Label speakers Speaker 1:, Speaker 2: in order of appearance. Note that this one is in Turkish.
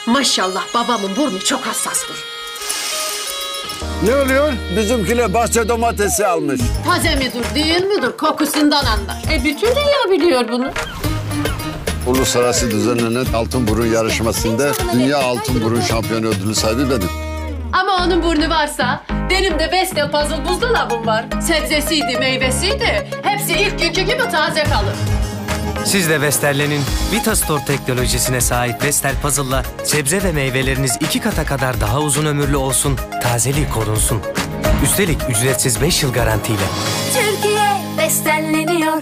Speaker 1: Maşallah babamın burnu çok hassastır.
Speaker 2: Ne oluyor? Bizimkiler bahçe domatesi almış.
Speaker 1: Taze midir değil midir kokusundan anlar. Bütün dünya biliyor bunu.
Speaker 2: Uluslararası düzenlenen altın burun yarışmasında dünya altın burun şampiyonu ödülü sahibi benim.
Speaker 1: Ama onun burnu varsa benim de Vestel puzzle buzdolabım var. Sebzesiydi, meyvesiydi. Hepsi ilk günkü gibi taze kalır.
Speaker 3: Siz de Vestel'lerin Vitastore teknolojisine sahip Vestel Puzzle'la sebze ve meyveleriniz 2 kata kadar daha uzun ömürlü olsun, tazeliği korunsun. Üstelik ücretsiz 5 yıl garantiyle.
Speaker 4: Türkiye bestenleniyor.